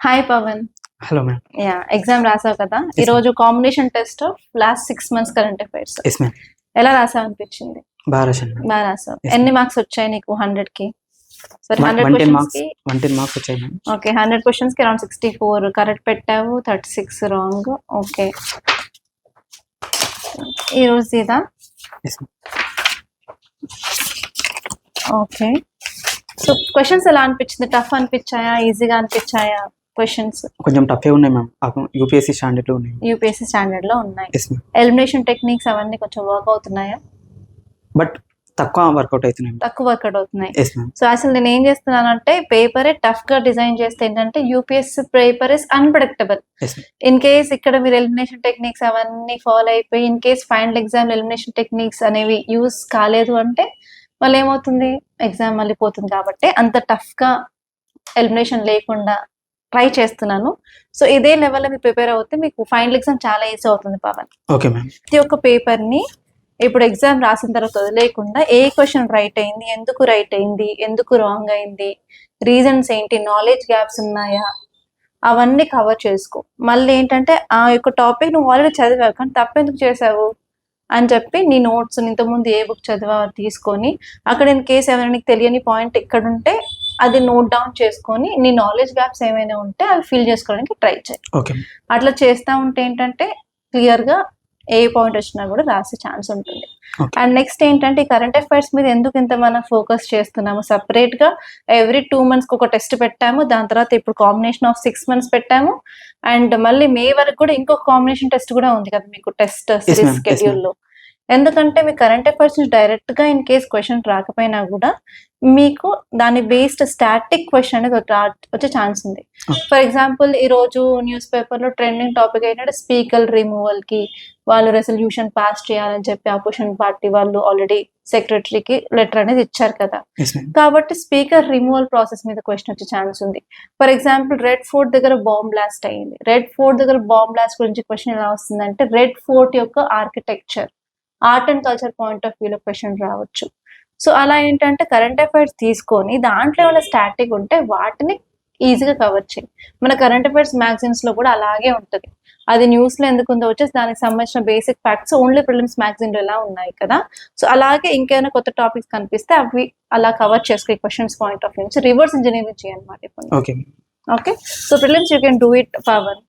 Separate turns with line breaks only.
Hi Pavan.
Hello ma'am.
Exam రాసావు కదా,
Yes,
ఈ రోజు combination test of last 6 months current affairs.
Yes ma'am.
ఎలా రాసావు అనిపించింది?
బాగా రాశాను మ్యామ్.
బాగా రాసావు.
Yes,
ఎన్ని మార్క్స్ వచ్చాయి నీకు 100కి? సరే 100
110
క్వశ్చన్స్
మార్క్స్
కి
110 మార్క్స్ వచ్చాయి మ్యామ్.
ఓకే, 100 క్వశ్చన్స్ కి అరౌండ్ 64 కరెక్ట్ పెట్టావు, 36 రాంగ్. ఓకే, ఈ రోజు ఇదా?
Yes ma'am.
Okay, so questions ఎలా అనిపించింది? టఫ్ అనిపించాయా, ఈజీగా అనిపించాయా? క్వశ్చన్స్
కొంచెం టఫే ఉన్నాయి మ్యామ్. యూపీఎస్సీ స్టాండర్డ్ లో ఉన్నాయి.
యూపీఎస్సీ స్టాండర్డ్ లో ఉన్నాయి.
Yes ma'am.
ఎలిమినేషన్ టెక్నిక్స్ అవన్నీ కొంచెం వర్క్ అవుతున్నాయా?
బట్ తక్కువ వర్కౌట్ అవుతున్నాయి మ్యామ్.
తక్కువ వర్కౌట్ అవుతున్నాయి.
Yes ma'am.
సో అసలు నేను ఏం చేస్తున్నానంటే పేపరే టఫ్ గా డిజైన్ చేస్తే ఏంటంటే UPSC paper is unpredictable.
Yes ma'am.
In case ఇక్కడ మీరు ఎలిమినేషన్ టెక్నిక్స్ అవన్నీ ఫాలో అయిపోయి in case final exam elimination techniques అనేవి యూస్ కాలేదు అంటే మళ్ళీ ఏమవుతుంది, ఎగ్జామ్ మళ్ళీ పోతుంది. కాబట్టి అంత టఫ్ గా ఎలిమినేషన్ లేకుండా ట్రై చేస్తున్నాను. సో ఇదే లెవెల్లో మీరు ప్రిపేర్ అవుతే మీకు ఫైనల్ ఎగ్జామ్ చాలా ఈజీ అవుతుంది పవన్.
Okay ma'am.
ప్రతి ఒక్క పేపర్ ని ఇప్పుడు ఎగ్జామ్ రాసిన తర్వాత వదిలేకుండా ఏ క్వశ్చన్ రైట్ అయింది, ఎందుకు రైట్ అయింది, ఎందుకు రాంగ్ అయింది, రీజన్స్ ఏంటి, నాలెడ్జ్ గ్యాప్స్ ఉన్నాయా, అవన్నీ కవర్ చేసుకో. మళ్ళీ ఏంటంటే ఆ యొక్క టాపిక్ నువ్వు ఆల్రెడీ చదివావు కానీ తప్పెందుకు చేసావు అని చెప్పి నీ నోట్స్ ఇంతకుముందు ఏ బుక్ చదివా తీసుకొని అక్కడ ఇన్ కేసు ఏమైనా నీకు తెలియని పాయింట్ ఇక్కడ ఉంటే అది నోట్ డౌన్ చేసుకొని నీ నాలెడ్జ్ గ్యాప్స్ ఏమైనా ఉంటే అవి ఫిల్ చేసుకోవడానికి ట్రై చేయి.
ఓకే.
అట్లా చేస్తూ ఉంటే ఏంటంటే క్లియర్గా ఏ పాయింట్ వచ్చినా కూడా రాసే ఛాన్స్ ఉంటుంది.
Okay.
అండ్ నెక్స్ట్ ఏంటంటే ఈ కరెంట్ అఫైర్స్ మీద ఎందుకు ఇంత మనం ఫోకస్ చేస్తున్నాము, సపరేట్ గా ఎవ్రీ 2 months ఒక టెస్ట్ పెట్టాము, దాని తర్వాత ఇప్పుడు కాంబినేషన్ ఆఫ్ 6 months పెట్టాము, అండ్ మళ్ళీ మే వరకు కూడా ఇంకొక కాంబినేషన్ టెస్ట్ కూడా ఉంది కదా మీకు టెస్ట్ సిరీస్
ma'am.
స్కెడ్యూల్ లో. ఎందుకంటే మీ కరెంట్ అఫైర్స్ డైరెక్ట్ గా ఇన్ కేస్ క్వశ్చన్ రాకపోయినా కూడా మీకు దాని బేస్డ్ స్టాటిక్ క్వశ్చన్ అనేది వచ్చే ఛాన్స్ ఉంది.
Okay.
ఫర్ ఎగ్జాంపుల్ ఈ రోజు న్యూస్ పేపర్ లో ట్రెండింగ్ టాపిక్ ఏంటంటే స్పీకర్ రిమూవల్ కి వాళ్ళు రెసల్యూషన్ పాస్ చేయాలని చెప్పి అపోజిషన్ పార్టీ వాళ్ళు ఆల్రెడీ సెక్రటరీకి లెటర్ అనేది ఇచ్చారు కదా.
Yes ma'am.
కాబట్టి స్పీకర్ రిమూవల్ ప్రాసెస్ మీద క్వశ్చన్ వచ్చే ఛాన్స్ ఉంది. ఫర్ ఎగ్జాంపుల్ రెడ్ ఫోర్ట్ దగ్గర బాంబ్ బ్లాస్ట్ అయ్యింది. రెడ్ ఫోర్ట్ దగ్గర బాంబ్ బ్లాస్ట్ గురించి క్వశ్చన్ ఎలా వస్తుందంటే రెడ్ ఫోర్ట్ యొక్క architecture, art and culture point of వ్యూలో క్వశ్చన్ రావచ్చు. సో అలా ఏంటంటే కరెంట్ అఫైర్స్ తీసుకొని దాంట్లో ఏమైనా స్టాటిక్ ఉంటే వాటిని ఈజీగా కవర్ చేయి. మన కరెంట్ అఫైర్స్ మ్యాగజైన్స్ లో కూడా అలాగే ఉంటుంది. అది న్యూస్ లో ఎందుకు ఉందో వచ్చేసి దానికి సంబంధించిన basic facts only prelims magazine లో ఎలా ఉన్నాయి కదా. సో అలాగే ఇంకేమైనా కొత్త టాపిక్స్ కనిపిస్తే అవి అలా కవర్ చేసుకో క్వశ్చన్స్ పాయింట్ ఆఫ్ వ్యూ నుంచి రివర్స్ ఇంజనీరింగ్ చేయనమాట ఇప్పుడు.
Okay.
Okay, so prelims you can do it Pawan.